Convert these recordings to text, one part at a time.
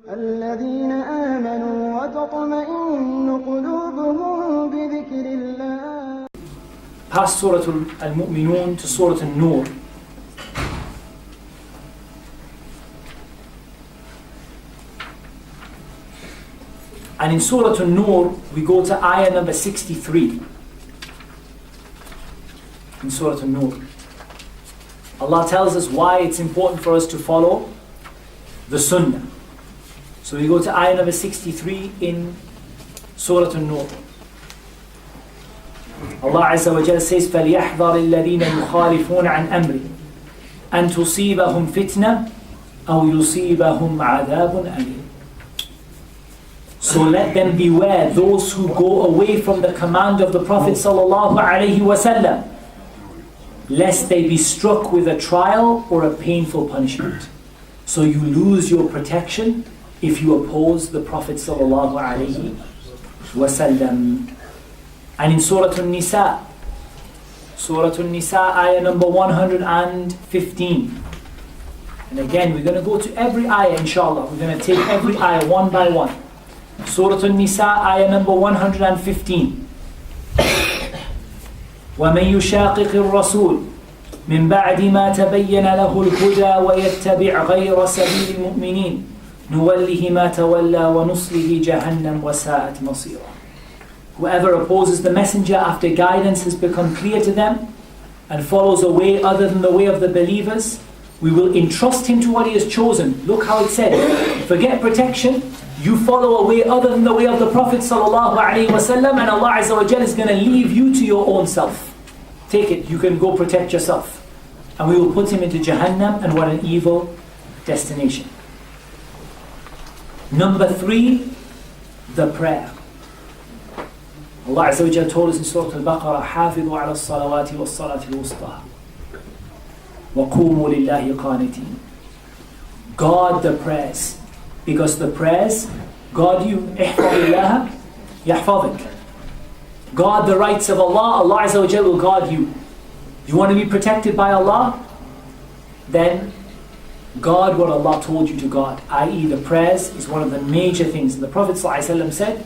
الذين آمنوا وتطمئن قلوبهم بذكر الله. Past Surah Al-Mu'minun to Surah Al-Nur. And in Surah Al-Nur, we go to ayah number 63. In Surah Al-Nur, Allah tells us why it's important for us to follow the Sunnah. So we go to ayah number 63 in Surah Al-Nur. Allah Azza wa Jalla says, فَلْيَحْذَرِ الَّذِينَ يُخَالِفُونَ عَنْ أَمْرِهِ أَنْ تُصِيبَهُمْ فِتْنَةٌ أَوْ يُصِيبَهُمْ عَذَابٌ أَلِيمٌ. So let them beware those who go away from the command of the Prophet sallallahu alaihi wasallam, lest they be struck with a trial or a painful punishment. So you lose your protection if you oppose the Prophet sallallahu alaihi wasallam. And in Surah An-Nisa, ayah number 115. And again, we're going to go to every ayah, inshallah. We're going to take every ayah one by one. Surah An-Nisa, ayah number 115. وَمَنْ يُشَاقِقِ الرَّسُولِ مِنْ بَعْدِ مَا تَبَيَّنَ لَهُ الْهُدَى وَيَتَّبِعْ غَيْرَ سَبِيلِ الْمُؤْمِنِينَ نُوَلِّهِ مَا تَوَلَّى وَنُصْلِهِ جَهَنَّمْ وَسَاءَتْ مَصِيرًا. Whoever opposes the messenger after guidance has become clear to them and follows a way other than the way of the believers, we will entrust him to what he has chosen. Look how it said, forget protection, you follow a way other than the way of the Prophet sallallahu alaihi wasallam, and Allah Azza wa Jalla is going to leave you to your own self. Take it, you can go protect yourself. And we will put him into Jahannam, and what an evil destination. Number 3, the prayer. Allah Azza wa Jalla told us in Surah Al-Baqarah, حافظوا على الصلوات والصلاة الوسطى وقوموا لله قانتين. Guard the prayers, because the prayers guard you. احفظ الله يحفظك. Guard the rights of Allah, Allah Azza wa Jalla will guard you. You want to be protected by Allah? Then guard what Allah told you to guard, i.e. the prayers is one of the major things. And the Prophet ﷺ said,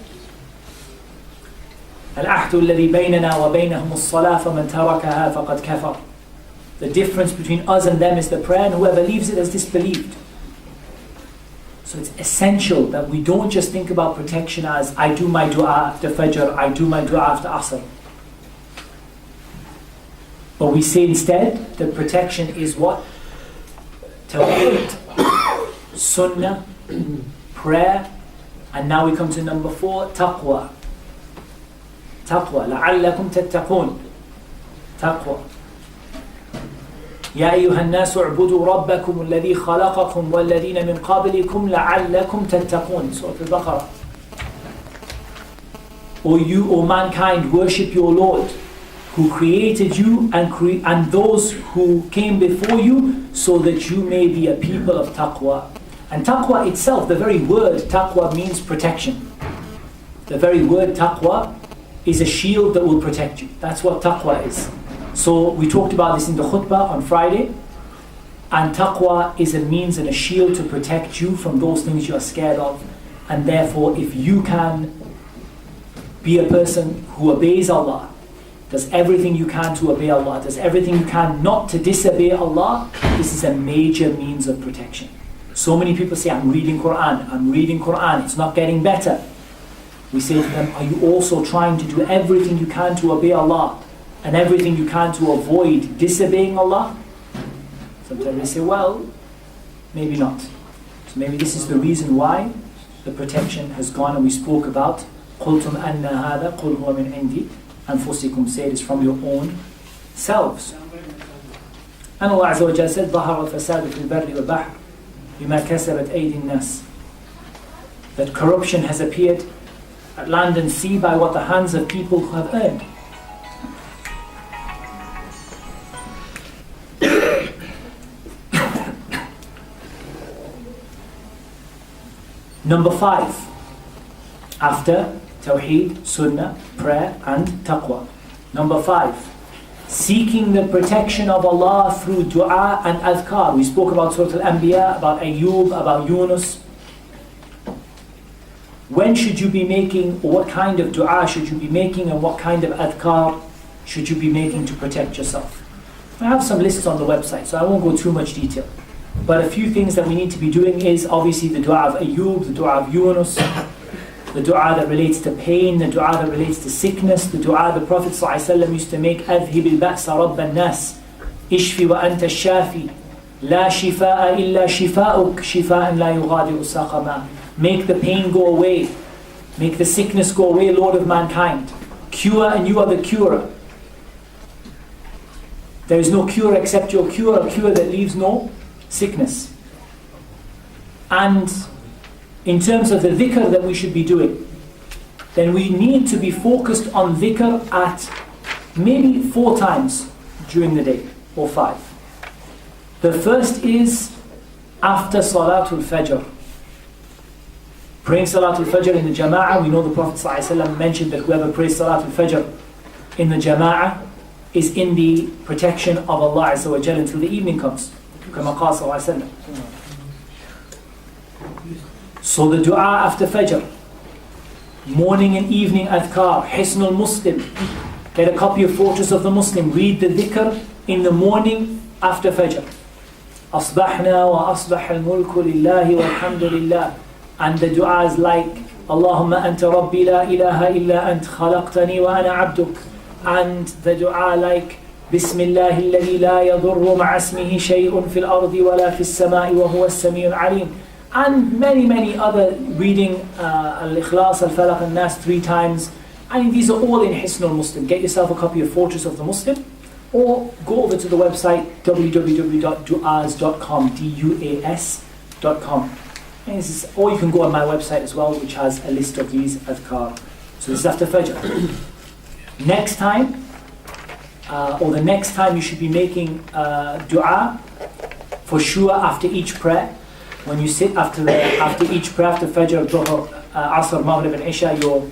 الْعَهْدُ الَّذِي بَيْنَنَا وَبَيْنَهُمُ الصَّلَاةُ فَمَنْ تَرَكَهَا فَقَدْ كَفَرَ. The difference between us and them is the prayer, and whoever leaves it has disbelieved. So it's essential that we don't just think about protection as I do my dua after Fajr, I do my dua after Asr. But we say instead that protection is what? Tawheed, Sunnah, prayer, and now we come to number 4, taqwa. Taqwa, لَعَلَّكُمْ تَتَّقُونَ. Taqwa. يَا أَيُّهَا النَّاسُ اعْبُدُوا رَبَّكُمُ الَّذِي خَلَقَكُمْ وَالَّذِينَ مِنْ قَبْلِكُمْ لَعَلَّكُمْ تَتَّقُونَ. Surah Al-Baqarah. O mankind, worship your Lord, who created you and those who came before you, so that you may be a people of taqwa. And taqwa itself, the very word taqwa means protection. The very word taqwa is a shield that will protect you. That's what taqwa is. So we talked about this in the khutbah on Friday. And taqwa is a means and a shield to protect you from those things you are scared of. And therefore, if you can be a person who obeys Allah, does everything you can to obey Allah, does everything you can not to disobey Allah, this is a major means of protection. So many people say, I'm reading Quran, it's not getting better. We say to them, are you also trying to do everything you can to obey Allah and everything you can to avoid disobeying Allah? Sometimes they say, well, maybe not. So maybe this is the reason why the protection has gone, and we spoke about قُلْتُمْ أَنَّ هَذَا قُلْ هُوَ مِنْ عِنْدِي أَنفُسِكُمْ, say it is from your own selves. And Allah Azza wa Jalla said, ظَهَرَ الْفَسَادُ فِي الْبَرِّ وَالْبَحْرِ بِمَا كَسَبَتْ أَيْدِي النَّاسِ. That corruption has appeared at land and sea by what the hands of people have earned. Number 5, after Tawheed, Sunnah, prayer and Taqwa. Number 5, seeking the protection of Allah through dua and adhkar. We spoke about Surah Al-Anbiya, about Ayyub, about Yunus. when should you be making, or what kind of dua should you be making, and what kind of adhkar should you be making to protect yourself. I have some lists on the website, so I won't go too much detail. But a few things that we need to be doing is obviously the dua of Ayyub, the dua of Yunus, the dua that relates to pain, the dua that relates to sickness, the dua the Prophet ﷺ used to make, أذهب البأس رب الناس اشفي وأنت الشافي لا شفاء إلا شفاءك شفاء لا يغادر سقما. Make the pain go away, make the sickness go away, Lord of mankind. Cure, and you are the curer. There is no cure except your cure, a cure that leaves no sickness. And in terms of the dhikr that we should be doing, then we need to be focused on dhikr at maybe 4 times during the day, or 5. The first is after Salatul Fajr. Praying Salatul Fajr in the Jama'ah. We know the Prophet ﷺ mentioned that whoever prays Salatul Fajr in the Jama'ah is in the protection of Allah Azza wa Jalla until the evening comes. كما قال صلى الله عليه وسلم. So the dua after Fajr, morning and evening adhkar, Hisnul Muslim. Get a copy of Fortress of the Muslim. Read the dhikr in the morning after Fajr. أصبحنا وأصبح الملك لله والحمد لله. And the dua is like اللهم أنت ربي لا إله إلا أنت خلقتني وأنا عبدك. And the dua like بسم الله الذي لا يضر مع اسمه شيء في الأرض ولا في السماء وهو السميع العليم. And many other, reading Al-Ikhlas, Al-Falaq, Al-Nas 3 times. I mean, these are all in Hisnul Muslim. Get yourself a copy of Fortress of the Muslim, or go over to the website www.duas.com, duas.com. And this is, or you can go on my website as well, which has a list of these adhkar. So this is after Fajr. Next time, or the next time you should be making dua, for sure after each prayer. When you sit after each prayer, after Fajr, Dhuhr, Asr, Maghrib and Isha, your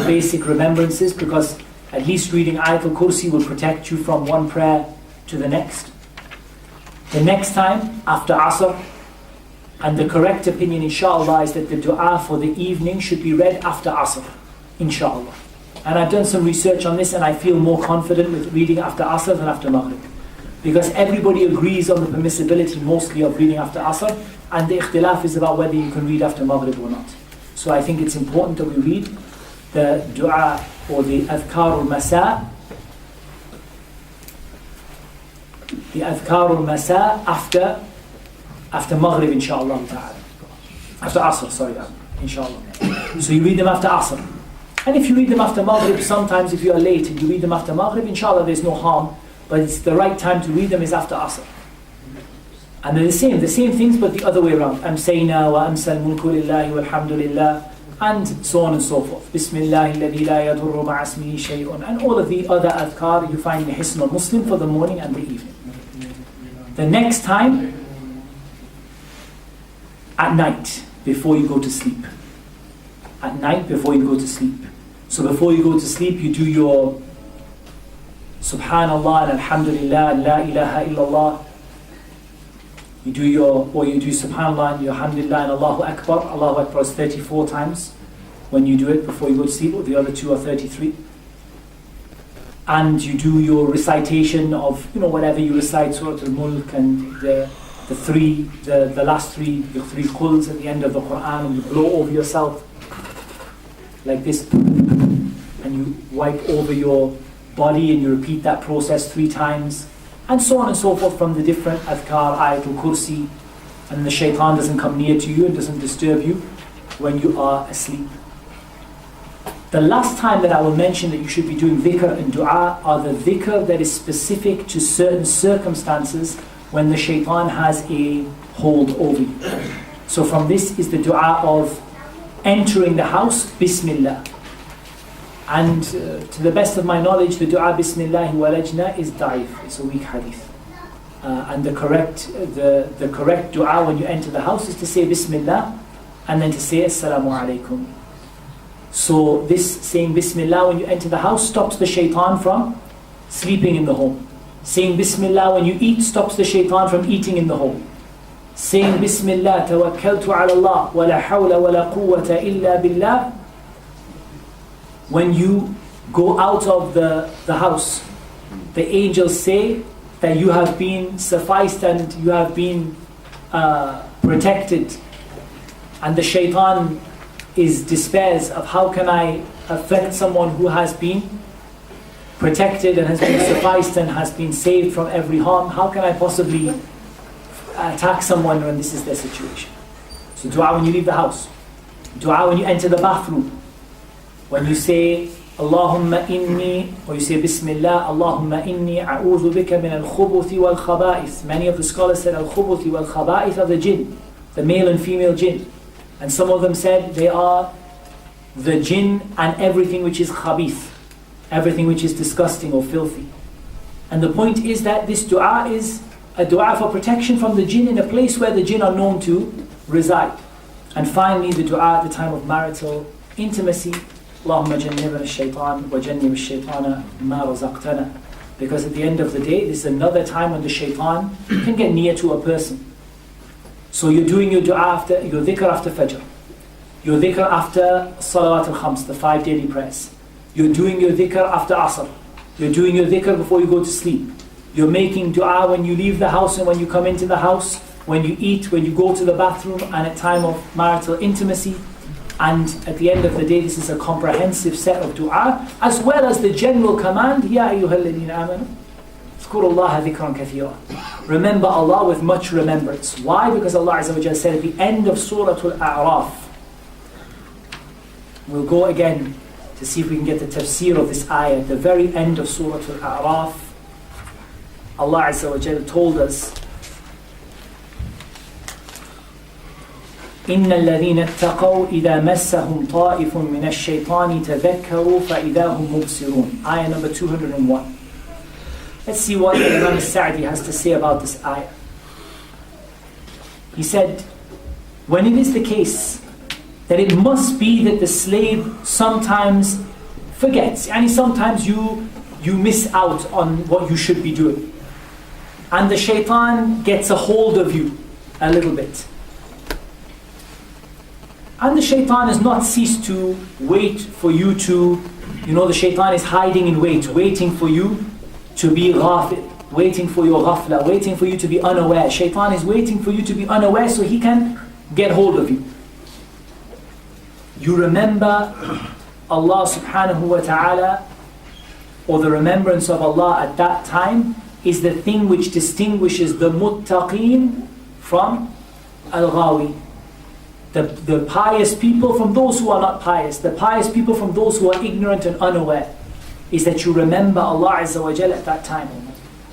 basic remembrances, because at least reading Ayatul Kursi will protect you from one prayer to the next. The next time, after Asr, and the correct opinion inshallah is that the dua for the evening should be read after Asr, inshallah. And I've done some research on this, and I feel more confident with reading after Asr than after Maghrib. Because everybody agrees on the permissibility mostly of reading after Asr, and the ikhtilaf is about whether you can read after Maghrib or not. So I think it's important that we read the dua or the adhkar al-masa, after Maghrib, inshallah ta'ala. After Asr, sorry, inshallah. So you read them after Asr. And if you read them after Maghrib, sometimes if you are late and you read them after Maghrib, inshallah there's no harm. But it's the right time to read them is after Asr. And they're the same things, but the other way around. Amsayna wa amsal mulku lillahi walhamdulillah, and so on and so forth. Bismillahi alladhi la yadurru ma'a ismihi shay'un. And all of the other adhkar you find in Hisnul Muslim for the morning and the evening. The next time, at night, before you go to sleep. At night, before you go to sleep. So before you go to sleep, you do your Subhanallah and Alhamdulillah and La ilaha illallah. You do Subhanallah and Alhamdulillah and Allahu Akbar. Allahu Akbar is 34 times when you do it before you go to sleep, or the other 2 are 33. And you do your recitation of, whatever you recite, Surah Al-Mulk and the last 3 quls at the end of the Quran, and you blow over yourself like this, and you wipe over your body, and you repeat that process 3 times, and so on and so forth from the different adhkar, Ayatul Kursi, and the shaitan doesn't come near to you and doesn't disturb you when you are asleep. The last time that I will mention that you should be doing dhikr and dua are the dhikr that is specific to certain circumstances when the shaitan has a hold over you. So from this is the dua of entering the house, Bismillah. And to the best of my knowledge, the dua Bismillah walajna is da'if. It's a weak hadith. And the correct dua when you enter the house is to say Bismillah and then to say Assalamu alaikum. So this saying Bismillah when you enter the house stops the shaitan from sleeping in the home. Saying Bismillah when you eat stops the shaitan from eating in the home. saying Bismillah, tawakkaltu ala Allah, wa la hawla wa la quwwata illa billah, when you go out of the house, the angels say that you have been sufficed and you have been protected, and the shaitan is despairs of how can I affect someone who has been protected and has been sufficed and has been saved from every harm. How can I possibly attack someone when this is their situation? So dua when you leave the house, dua when you enter the bathroom, when you say Allahumma inni, or you say Bismillah, Allahumma inni a'udhu bika min al-khubuthi wal-khaba'ith. Many of the scholars said al-khubuthi wal-khaba'ith are the jinn, the male and female jinn. And some of them said they are the jinn and everything which is khabith, everything which is disgusting or filthy. And the point is that this dua is a dua for protection from the jinn in a place where the jinn are known to reside. And finally, the dua at the time of marital intimacy, Allahumma jannibna ash-shaytan wa jannib ash-shaytana ma razaqtana. Because at the end of the day, this is another time when the shaitan can get near to a person. So you're doing your dua after, your dhikr after fajr, your dhikr after salawat al-khams, the 5 daily prayers. You're doing your dhikr after asr. You're doing your dhikr before you go to sleep. You're making dua when you leave the house and when you come into the house, when you eat, when you go to the bathroom, and at time of marital intimacy. And at the end of the day, this is a comprehensive set of dua, as well as the general command, Ya ayyuhalladhina amanu, zkurullaha dhikran kathira. Remember Allah with much remembrance. Why? Because Allah Azza wa Jalla said at the end of Surah Al-A'raf, we'll go again to see if we can get the tafsir of this ayah. At the very end of Surah Al-A'raf, Allah Azza wa Jalla told us, إِنَّ الَّذِينَ اتَّقَوْا إِذَا مَسَّهُمْ طَائِفٌ مِّنَ الشَّيْطَانِ تَذَكَّرُوا فَإِذَا هُمْ مُبْصِرُونَ. Ayah number 201. Let's see what Imam Sa'di has to say about this ayah. He said, when it is the case that it must be that the slave sometimes forgets, and sometimes you miss out on what you should be doing, and the shaitan gets a hold of you a little bit, and the shaitan has not ceased to wait for you to, the shaitan is hiding in wait, waiting for you to be ghafil, waiting for your ghafla, waiting for you to be unaware. Shaitan is waiting for you to be unaware so he can get hold of you. You remember Allah subhanahu wa ta'ala, or the remembrance of Allah at that time is the thing which distinguishes the muttaqeen from al-ghawi. The pious people from those who are not pious, the pious people from those who are ignorant and unaware, is that you remember Allah Azza wa Jalla at that time.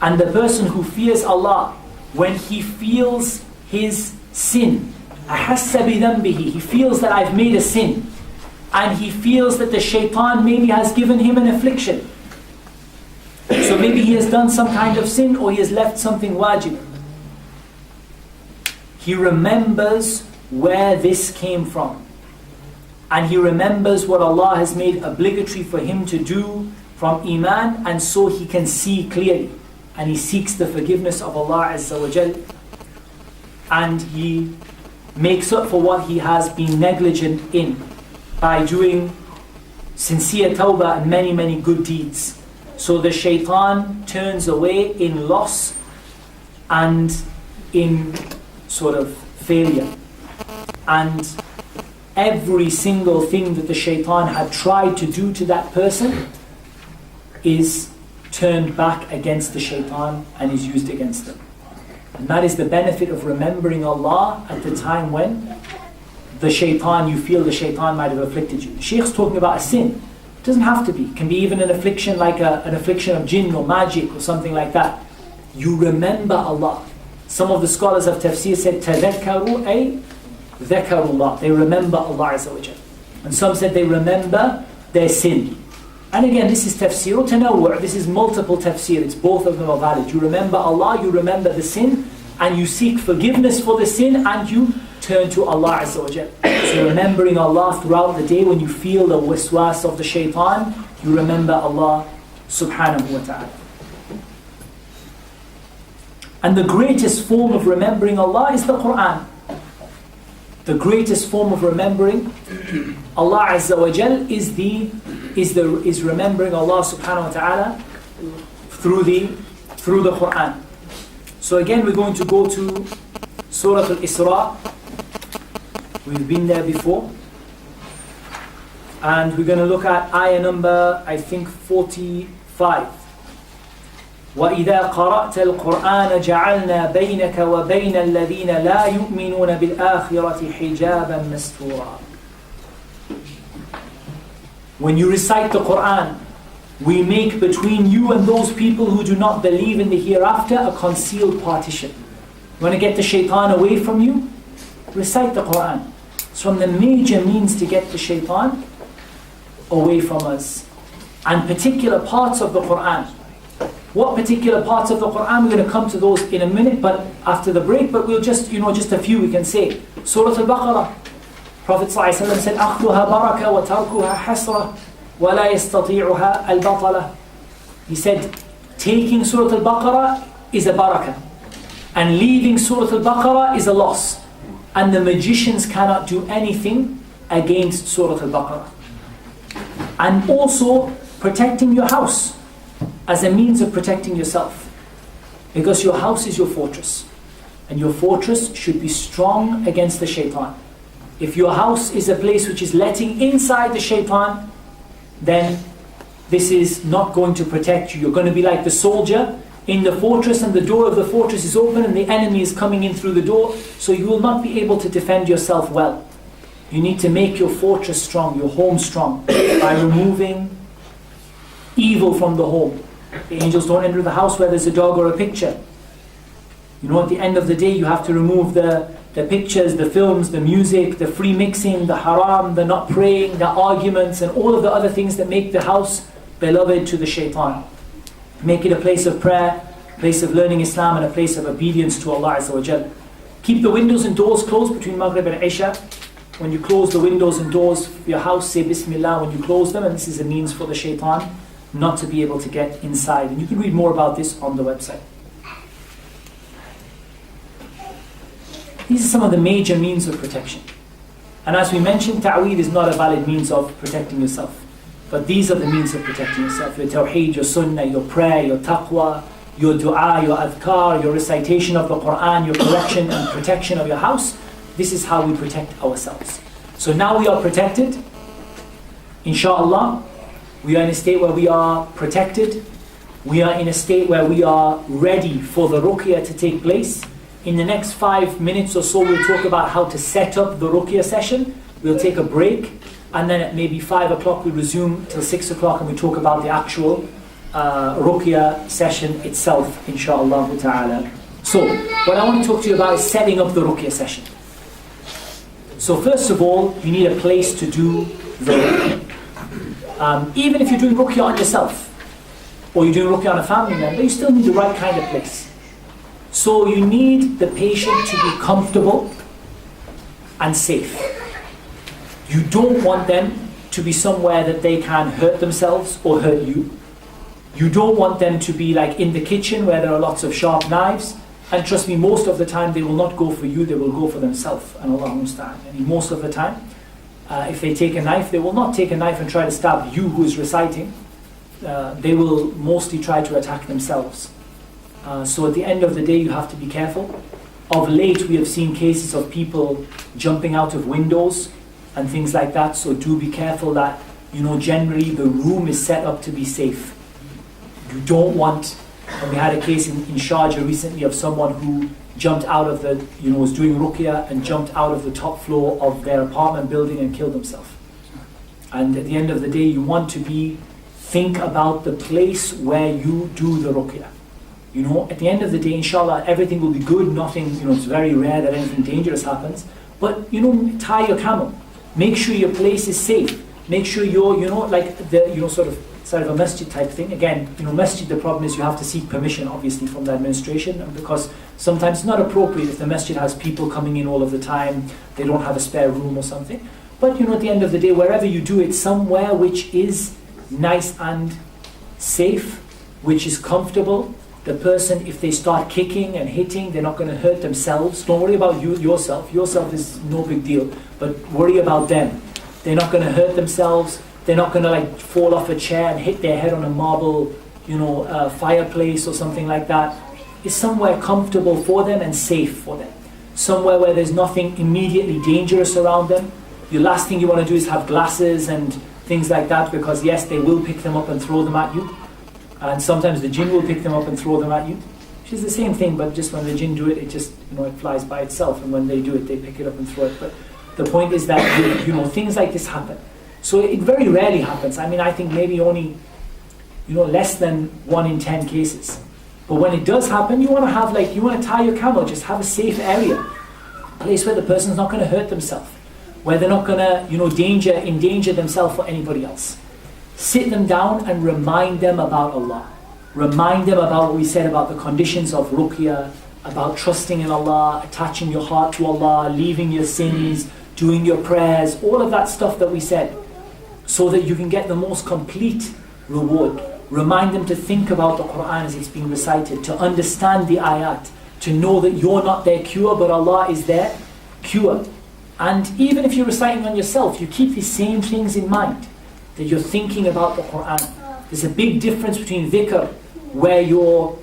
And the person who fears Allah, when he feels his sin, أَحَسَّ بِذَنْبِهِ, he feels that I've made a sin, and he feels that the shaitan maybe has given him an affliction. So maybe he has done some kind of sin, or he has left something wajib. He remembers where this came from, and he remembers what Allah has made obligatory for him to do from Iman, and so he can see clearly, and he seeks the forgiveness of Allah Azza wa Jal, and he makes up for what he has been negligent in by doing sincere tawbah and many, many good deeds. So the shaitan turns away in loss and in sort of failure. And every single thing that the shaitan had tried to do to that person is turned back against the shaitan and is used against them. And that is the benefit of remembering Allah at the time when the shaitan, you feel the shaitan might have afflicted you. The Sheikh's talking about a sin. It doesn't have to be. It can be even an affliction like an affliction of jinn or magic or something like that. You remember Allah. Some of the scholars of tafsir said, تَذَكَّرُوا أي ذَكَرُوا اللَّهِ. They remember Allah Azza wa Jal. And some said they remember their sin. And again, this is tafsir or tanawwu'. This is multiple tafsir. It's both of them are valid. You remember Allah, you remember the sin, and you seek forgiveness for the sin, and you turn to Allah Azza wa Jal. So remembering Allah throughout the day, when you feel the waswas of the shaitan, you remember Allah subhanahu wa ta'ala. And the greatest form of remembering Allah is the Quran. The greatest form of remembering Allah Azza wa Jal is remembering Allah subhanahu wa ta'ala through the Quran. So again, we're going to go to Surah Al-Isra. We've been there before. And we're going to look at ayah number, I think, 45. وَإِذَا قَرَأْتَ الْقُرْآنَ جَعَلْنَا بَيْنَكَ وَبَيْنَ الَّذِينَ لَا يُؤْمِنُونَ بِالْآخِرَةِ حِجَابًا مَسْتُورًا. When you recite the Quran, we make between you and those people who do not believe in the hereafter a concealed partition. You want to get the shaitan away from you? Recite the Quran. It's from the major means to get the shaitan away from us. And particular parts of the Quran. What particular parts of the Quran? We're going to come to those in a minute, but after the break. But we'll just a few we can say. Surah Al-Baqarah. Prophet ﷺ said, أَخْذُهَا بَرَكَةً وَتَرْكُهَا حَسْرَةً وَلَا يَسْتَطِيعُهَا الْبَطَلَةً. He said, taking Surah Al-Baqarah is a barakah. And leaving Surah Al-Baqarah is a loss. And the magicians cannot do anything against Surah Al-Baqarah. And also protecting your house as a means of protecting yourself. Because your house is your fortress. And your fortress should be strong against the shaitan. If your house is a place which is letting inside the shaitan, then this is not going to protect you. You're going to be like the soldier in the fortress, and the door of the fortress is open and the enemy is coming in through the door, so you will not be able to defend yourself well. You need to make your fortress strong, your home strong, by removing evil from the home. The angels don't enter the house where there's a dog or a picture. At the end of the day, you have to remove the pictures, the films, the music, the free mixing, the haram, the not praying, the arguments, and all of the other things that make the house beloved to the shaitan. Make it a place of prayer, a place of learning Islam, and a place of obedience to Allah Azza wa Jal. Keep the windows and doors closed between Maghrib and Isha. When you close the windows and doors of your house, say Bismillah when you close them, and this is a means for the shaitan not to be able to get inside. And you can read more about this on the website. These are some of the major means of protection. And as we mentioned, ta'weed is not a valid means of protecting yourself. But these are the means of protecting yourself. Your tawheed, your sunnah, your prayer, your taqwa, your dua, your adhkar, your recitation of the Quran, your correction and protection of your house. This is how we protect ourselves. So now we are protected. Inshallah, we are in a state where we are protected. We are in a state where we are ready for the ruqyah to take place. In the next 5 minutes or so, we'll talk about how to set up the ruqyah session. We'll take a break, and then at maybe 5 o'clock we resume till 6 o'clock, and we talk about the actual ruqyah session itself, inshallah ta'ala. So, what I want to talk to you about is setting up the ruqyah session. So first of all, you need a place to do the ruqyah. Even if you're doing ruqyah on yourself, or you're doing ruqyah on a family member, you still need the right kind of place. So you need the patient to be comfortable and safe. You don't want them to be somewhere that they can hurt themselves or hurt you. You don't want them to be like in the kitchen where there are lots of sharp knives. And trust me, most of the time they will not go for you, they will go for themselves. And Allah musta'an. And most of the time, if they take a knife, they will not take a knife and try to stab you who is reciting. They will mostly try to attack themselves. So at the end of the day, you have to be careful. Of late, we have seen cases of people jumping out of windows and things like that. So do be careful that, generally the room is set up to be safe. You don't want, and we had a case in Sharjah recently of someone who jumped out of the, was doing ruqyah and jumped out of the top floor of their apartment building and killed himself. And at the end of the day, you want to think about the place where you do the ruqyah. At the end of the day, inshallah, everything will be good. Nothing, it's very rare that anything dangerous happens. But, tie your camel. Make sure your place is safe. Make sure you're, sort of a masjid type thing. Again, masjid, the problem is you have to seek permission, obviously, from the administration, because sometimes it's not appropriate if the masjid has people coming in all of the time, they don't have a spare room or something. But, at the end of the day, wherever you do it, somewhere which is nice and safe, which is comfortable, the person, if they start kicking and hitting, they're not going to hurt themselves. Don't worry about yourself. Yourself is no big deal. But worry about them. They're not going to hurt themselves. They're not going to like fall off a chair and hit their head on a marble, fireplace or something like that. It's somewhere comfortable for them and safe for them. Somewhere where there's nothing immediately dangerous around them. The last thing you want to do is have glasses and things like that, because yes, they will pick them up and throw them at you. And sometimes the jinn will pick them up and throw them at you. Which is the same thing, but just when the jinn do it, it just, it flies by itself. And when they do it, they pick it up and throw it. But the point is that, things like this happen. So it very rarely happens. I mean, I think maybe only, less than 1 in 10 cases. But when it does happen, you want to tie your camel, just have a safe area. A place where the person's not going to hurt themselves. Where they're not going to, endanger themselves for anybody else. Sit them down and remind them about Allah. Remind them about what we said about the conditions of ruqyah, about trusting in Allah, attaching your heart to Allah, leaving your sins, doing your prayers, all of that stuff that we said, so that you can get the most complete reward. Remind them to think about the Quran as it's being recited, to understand the ayat, to know that you're not their cure, but Allah is their cure. And even if you're reciting on yourself, you keep these same things in mind, that you're thinking about the Quran. There's a big difference between dhikr, where your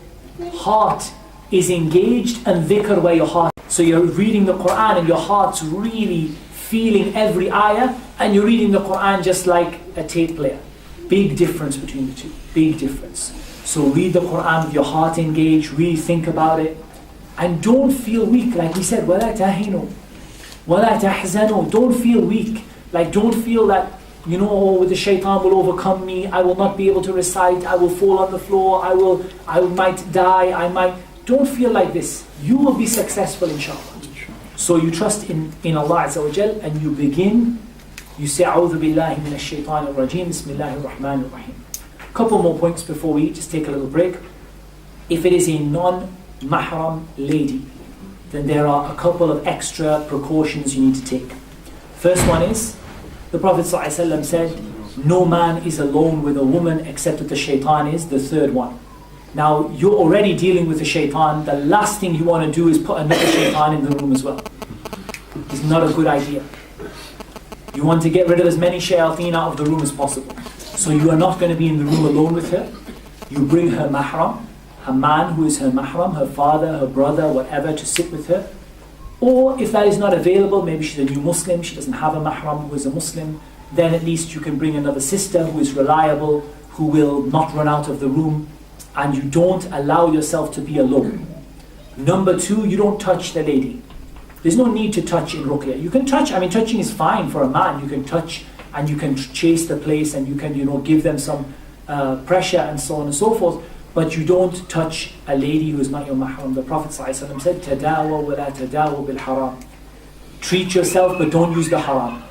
heart is engaged, and dhikr, where your heart. So you're reading the Quran and your heart's really feeling every ayah, and you're reading the Quran just like a tape player. Big difference between the two. Big difference. So read the Quran with your heart engaged, really think about it. And don't feel weak, like we said, وَلَا تَهِنُوا وَلَا تَحْزَنُوا. Don't feel weak. Like don't feel that, the shaitan will overcome me, I will not be able to recite, I will fall on the floor, I might die, Don't feel like this. You will be successful, inshallah. So you trust in Allah Azza wa Jal, and you begin, you say, أعوذ بالله من الشيطان الرجيم بسم الله الرحمن الرحيم. Couple more points before we just take a little break. If it is a non-mahram lady, then there are a couple of extra precautions you need to take. First one is, the Prophet ﷺ said, no man is alone with a woman except that the shaitan is the third one. Now, you're already dealing with the shaitan. The last thing you want to do is put another shaitan in the room as well. It's not a good idea. You want to get rid of as many shayateen out of the room as possible. So you are not going to be in the room alone with her. You bring her mahram, a man who is her mahram, her father, her brother, whatever, to sit with her. Or if that is not available, maybe she's a new Muslim, she doesn't have a mahram who is a Muslim, then at least you can bring another sister who is reliable, who will not run out of the room, and you don't allow yourself to be alone. Number 2, you don't touch the lady. There's no need to touch in ruqyah. You can touch, touching is fine for a man. You can touch and you can chase the place and you can, give them some pressure and so on and so forth. But you don't touch a lady who is not your mahram. The Prophet ﷺ said, تَدَاوَ وَلَا تَدَاوَ بِالْحَرَامِ. Treat yourself, but don't use the haram.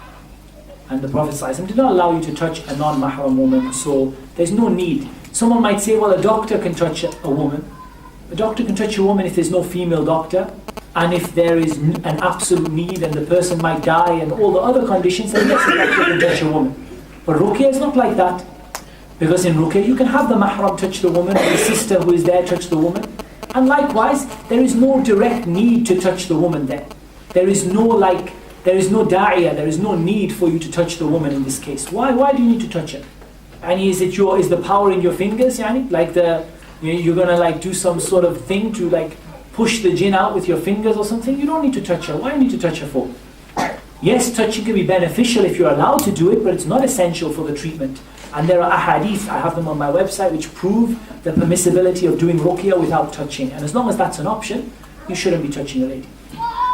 And the Prophet ﷺ did not allow you to touch a non-mahram woman, so there's no need. Someone might say, well, a doctor can touch a woman. A doctor can touch a woman if there's no female doctor, and if there is an absolute need and the person might die and all the other conditions, then yes, a doctor can touch a woman. But ruqyah is not like that. Because in ruqyah, you can have the mahram touch the woman, or the sister who is there touch the woman. And likewise, there is no direct need to touch the woman there. There is no da'iyah, there is no need for you to touch the woman in this case. Why do you need to touch her? And is the power in your fingers, like you're gonna do some sort of thing to push the jinn out with your fingers or something? You don't need to touch her. Why do you need to touch her for? Yes, touching can be beneficial if you're allowed to do it, but it's not essential for the treatment. And there are ahadith, I have them on my website, which prove the permissibility of doing ruqyah without touching. And as long as that's an option, you shouldn't be touching a lady.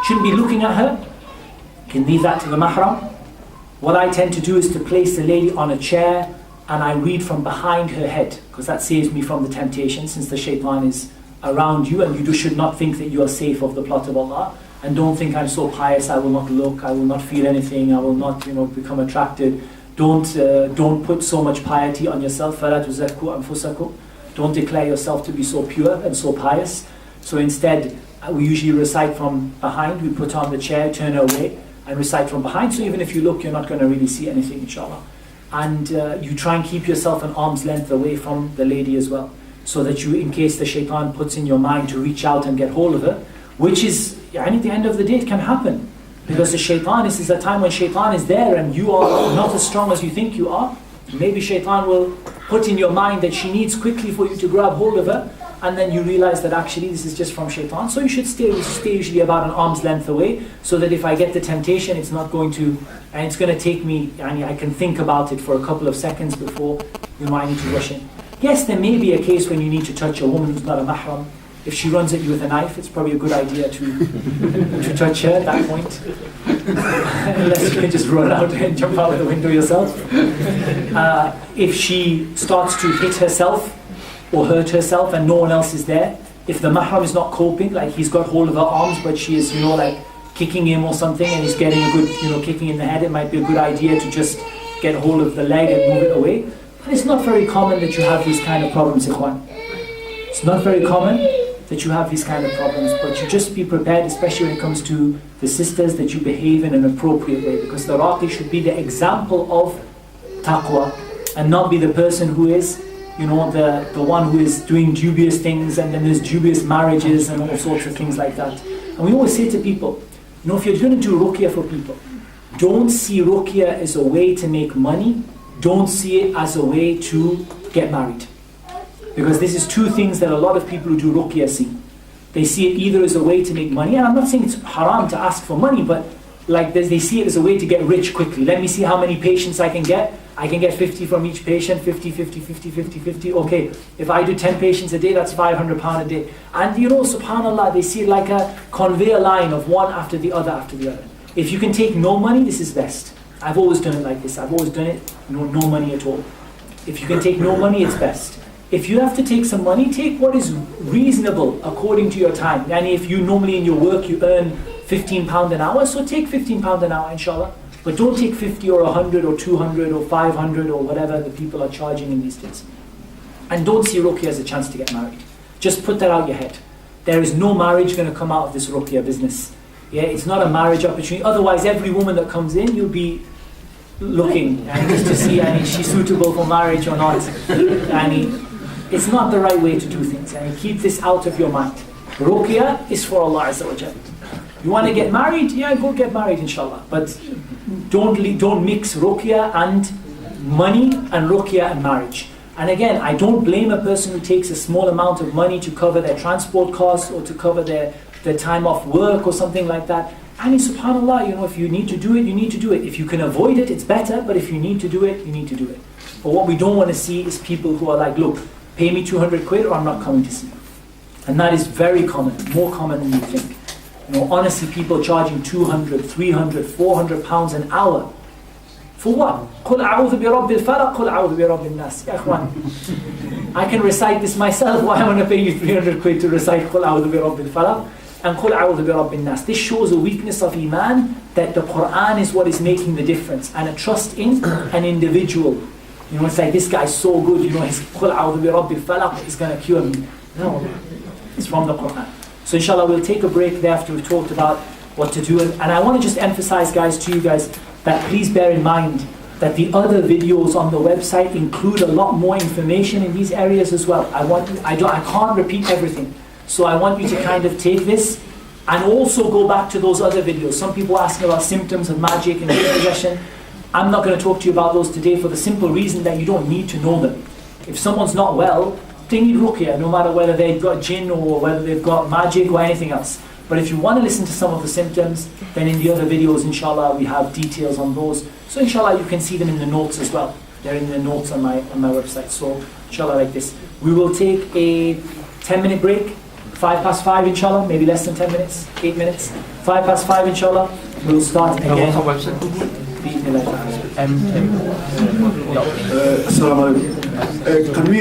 Shouldn't be looking at her. You can leave that to the mahram. What I tend to do is to place the lady on a chair and I read from behind her head, because that saves me from the temptation, since the shaitan is around you, and you should not think that you are safe of the plot of Allah. And don't think, I'm so pious, I will not look, I will not feel anything, I will not become attracted. Don't put so much piety on yourself. فَلَا تُزَكُّوا أَنفُسَكُمْ. Don't declare yourself to be so pure and so pious. So instead, we usually recite from behind. We put on the chair, turn away, and recite from behind. So even if you look, you're not going to really see anything, inshallah. And you try and keep yourself an arm's length away from the lady as well. so that you, in case the shaitan puts in your mind to reach out and get hold of her, which is, at the end of the day, it can happen. Because the shaitan, this is a time when shaitan is there and you are not as strong as you think you are. Maybe shaitan will put in your mind that she needs quickly for you to grab hold of her, and then you realize that actually this is just from shaitan. So you should stay usually about an arm's length away, so that if I get the temptation, it's not going to, and it's going to take me, I can think about it for a couple of seconds before I need to rush in. Yes, there may be a case when you need to touch a woman who's not a mahram. If she runs at you with a knife, it's probably a good idea to touch her at that point. Unless you can just run out and jump out of the window yourself. If she starts to hit herself or hurt herself and no one else is there, if the mahram is not coping, like he's got hold of her arms but she is, like kicking him or something and he's getting a good, kicking in the head, it might be a good idea to just get hold of the leg and move it away. But it's not very common that you have these kind of problems, ikhwan. It's not very common that you have these kind of problems, but you just be prepared, especially when it comes to the sisters, that you behave in an appropriate way, because the raqi should be the example of taqwa and not be the person who is, the one who is doing dubious things, and then there's dubious marriages and all sorts of things like that. And we always say to people, if you're going to do ruqyah for people, don't see ruqyah as a way to make money, don't see it as a way to get married. Because this is two things that a lot of people who do ruqyah see. They see it either as a way to make money, and I'm not saying it's haram to ask for money, but they see it as a way to get rich quickly. Let me see how many patients I can get. I can get 50 from each patient, 50, 50, 50, 50, 50. Okay, if I do 10 patients a day, that's £500 a day. And subhanAllah, they see it like a conveyor line of one after the other after the other. If you can take no money, this is best. I've always done it like this. I've always done it, no money at all. If you can take no money, it's best. If you have to take some money, take what is reasonable according to your time. And if you normally in your work you earn £15 an hour, so take £15 an hour, inshallah. But don't take 50 or 100 or 200 or 500 or whatever the people are charging in these days. And don't see ruqyah as a chance to get married. Just put that out your head. There is no marriage going to come out of this ruqyah business. Yeah, it's not a marriage opportunity. Otherwise, every woman that comes in, you'll be looking just to see is she suitable for marriage or not. It's not the right way to do things. Keep this out of your mind. Ruqyah is for Allah Azza wa Jalla. You want to get married? Yeah, go get married, inshallah. But don't mix ruqyah and money and ruqyah and marriage. And again, I don't blame a person who takes a small amount of money to cover their transport costs or to cover their time off work or something like that. And subhanAllah, if you need to do it, you need to do it. If you can avoid it, it's better. But if you need to do it, you need to do it. But what we don't want to see is people who are like, look, pay me 200 quid or I'm not coming to see you. And that is very common, more common than you think. Honestly, people charging 200, 300, 400 pounds an hour. For what? قُلْ أَعُوذُ بِرَبِّ الْفَلَقِ قُلْ أَعُوذُ بِرَبِّ النَّاسِ. Ya ikhwan, I can recite this myself. Why am I going to pay you 300 quid to recite قُلْ أَعُوذُ بِرَبِّ الْفَلَقِ and قُلْ أَعُوذُ بِرَبِّ النَّاسِ? This shows a weakness of iman, that the Quran is what is making the difference, and a trust in an individual. It's like, this guy's so good, his قُلْ أَعُوذُ بِرَبِّ الْفَلَقِ is going to cure me. No, it's from the Quran. So inshallah we'll take a break there after we've talked about what to do. And I want to just emphasize to you guys, that please bear in mind that the other videos on the website include a lot more information in these areas as well. I can't repeat everything. So I want you to kind of take this and also go back to those other videos. Some people asking about symptoms of magic and possession. I'm not going to talk to you about those today for the simple reason that you don't need to know them. If someone's not well, they need ruqyah, no matter whether they've got jinn or whether they've got magic or anything else. But if you want to listen to some of the symptoms, then in the other videos, inshallah, we have details on those. So inshallah, you can see them in the notes as well. They're in the notes on my website. So inshallah, like this. We will take a 10-minute break, 5:05 inshallah, maybe less than 10 minutes, 8 minutes. 5:05 inshallah, we'll start again. Assalamu alaikum. Can we